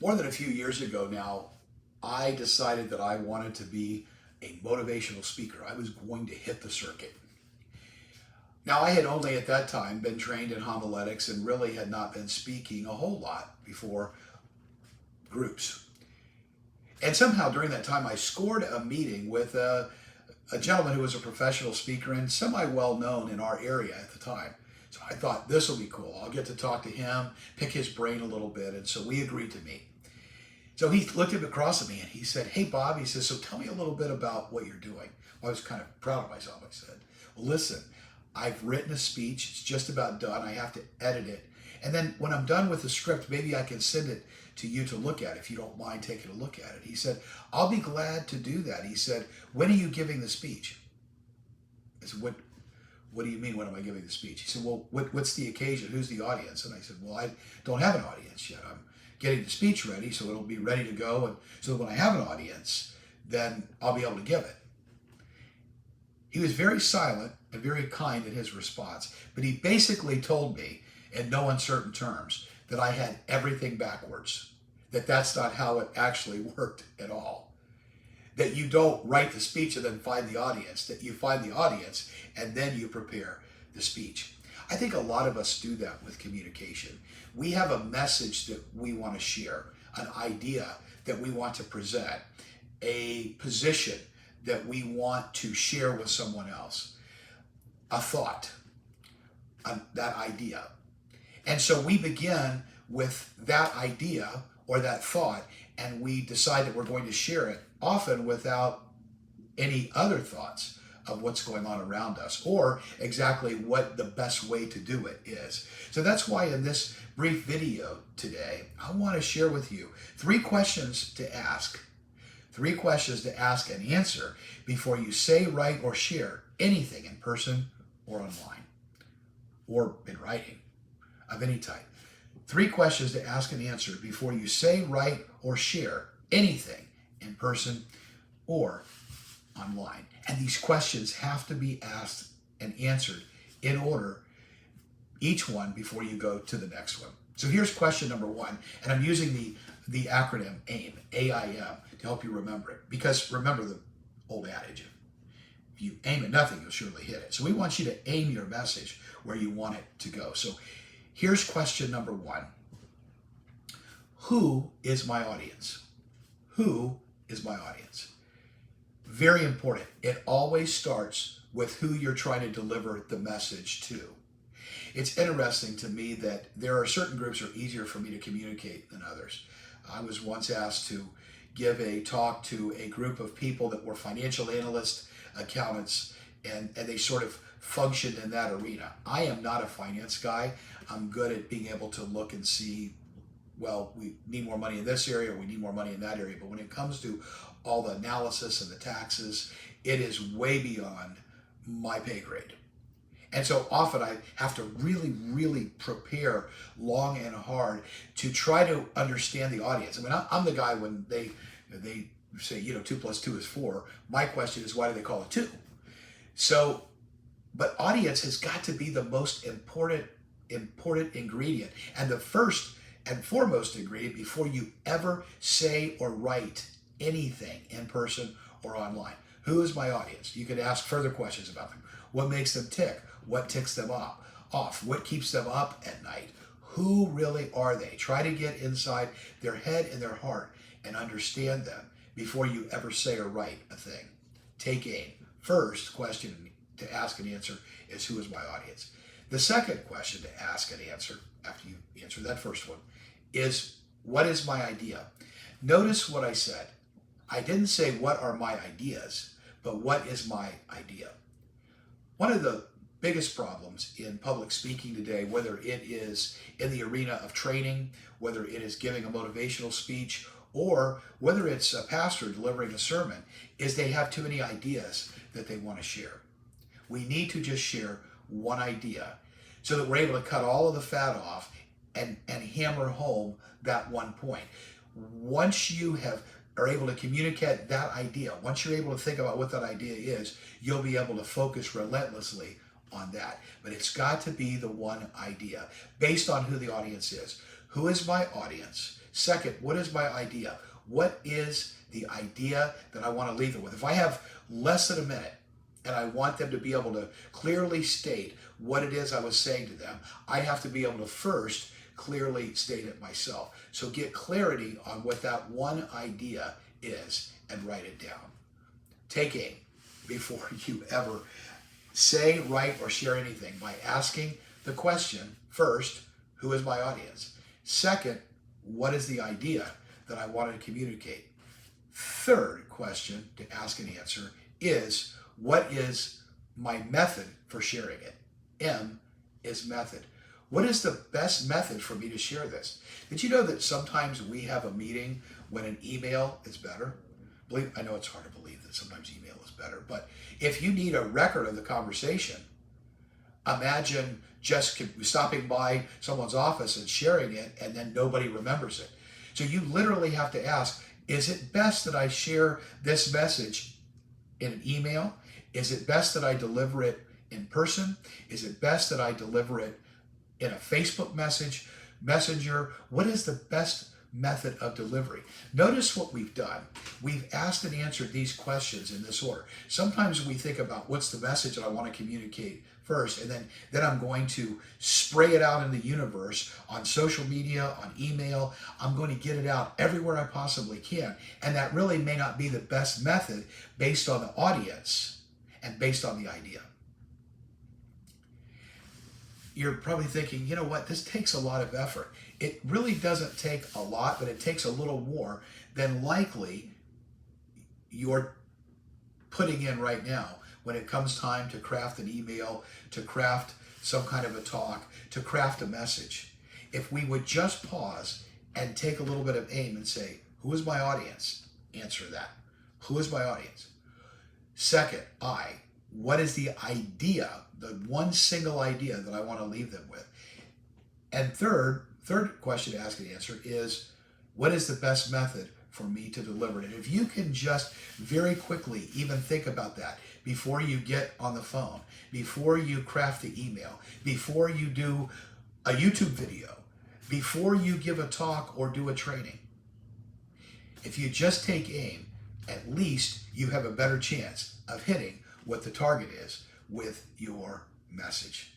More than a few years ago now, I decided that I wanted to be a motivational speaker. I was going to hit the circuit. Now, I had only at that time been trained in homiletics and really had not been speaking a whole lot before groups. And somehow during that time, I scored a meeting with a gentleman who was a professional speaker and semi well known in our area at the time. So I thought this will be cool. I'll get to talk to him, pick his brain a little bit. And so we agreed to meet. So he looked across at me and he said, "Hey, Bob," he says, "so tell me a little bit about what you're doing." Well, I was kind of proud of myself. I said, "Well, listen, I've written a speech. It's just about done. I have to edit it. And then when I'm done with the script, maybe I can send it to you to look at if you don't mind taking a look at it." He said, "I'll be glad to do that." He said, "When are you giving the speech?" I said, What do you mean, when am I giving the speech?" He said, "Well, what's the occasion? Who's the audience?" And I said, "Well, I don't have an audience yet. I'm getting the speech ready, so it'll be ready to go. And so when I have an audience, then I'll be able to give it." He was very silent and very kind in his response, but he basically told me in no uncertain terms that I had everything backwards, that that's not how it actually worked at all. That you don't write the speech and then find the audience, that you find the audience and then you prepare the speech. I think a lot of us do that with communication. We have a message that we want to share, an idea that we want to present, a position that we want to share with someone else, a thought, that idea. And so we begin with that idea or that thought, and we decide that we're going to share it, often without any other thoughts of what's going on around us or exactly what the best way to do it is. So that's why in this brief video today, I want to share with you 3 questions to ask. 3 questions to ask and answer before you say, write, or share anything in person or online or in writing of any type. 3 questions to ask and answer before you say, write, or share anything in person or online. And these questions have to be asked and answered in order, each one before you go to the next one. So here's question number 1, and I'm using the acronym AIM, AIM, to help you remember it. Because remember the old adage, if you aim at nothing, you'll surely hit it. So we want you to aim your message where you want it to go. So here's question number 1. Who is my audience? Who is my audience? Very important. It always starts with who you're trying to deliver the message to. It's interesting to me that there are certain groups that are easier for me to communicate than others. I was once asked to give a talk to a group of people that were financial analysts, accountants, and they sort of functioned in that arena. I am not a finance guy. I'm good at being able to look and see, well, we need more money in this area, or we need more money in that area. But when it comes to all the analysis and the taxes, it is way beyond my pay grade. And so often I have to really, really prepare long and hard to try to understand the audience. I mean, I'm the guy when they say, 2 plus 2 is 4. My question is, why do they call it 2? So, but audience has got to be the most important ingredient, and the first and foremost ingredient before you ever say or write anything in person or online. Who is my audience? You could ask further questions about them. What makes them tick? What ticks them off? What keeps them up at night? Who really are they? Try to get inside their head and their heart and understand them before you ever say or write a thing. Take aim. First question to ask and answer is, who is my audience? The second question to ask and answer after you answer that first one is, what is my idea? Notice what I said. I didn't say what are my ideas, but what is my idea? One of the biggest problems in public speaking today, whether it is in the arena of training, whether it is giving a motivational speech, or whether it's a pastor delivering a sermon, is they have too many ideas that they want to share. We need to just share one idea so that we're able to cut all of the fat off and hammer home that one point. Once you are able to communicate that idea, once you're able to think about what that idea is, you'll be able to focus relentlessly on that. But it's got to be the one idea based on who the audience is. Who is my audience? Second, what is my idea? What is the idea that I want to leave them with? If I have less than a minute and I want them to be able to clearly state what it is I was saying to them, I have to be able to first clearly state it myself. So get clarity on what that one idea is and write it down. Take aim before you ever say, write, or share anything by asking the question first, who is my audience? Second, what is the idea that I want to communicate? Third question to ask and answer is, what is my method for sharing it? M is method. What is the best method for me to share this? Did you know that sometimes we have a meeting when an email is better? I know it's hard to believe that sometimes email is better, but if you need a record of the conversation, imagine just stopping by someone's office and sharing it and then nobody remembers it. So you literally have to ask, is it best that I share this message in an email? Is it best that I deliver it in person? Is it best that I deliver it in a Facebook messenger? What is the best method of delivery? Notice what we've done. We've asked and answered these questions in this order. Sometimes we think about what's the message that I want to communicate first, and then I'm going to spray it out in the universe on social media, on email. I'm going to get it out everywhere I possibly can. And that really may not be the best method based on the audience and based on the idea. You're probably thinking, you know what, this takes a lot of effort. It really doesn't take a lot, but it takes a little more than likely you're putting in right now when it comes time to craft an email, to craft some kind of a talk, to craft a message. If we would just pause and take a little bit of aim and say, who is my audience? Answer that. Who is my audience? Second, what is the idea, the one single idea that I want to leave them with? And third question to ask and answer is, what is the best method for me to deliver it? And if you can just very quickly even think about that before you get on the phone, before you craft the email, before you do a YouTube video, before you give a talk or do a training, if you just take aim, at least you have a better chance of hitting what the target is with your message.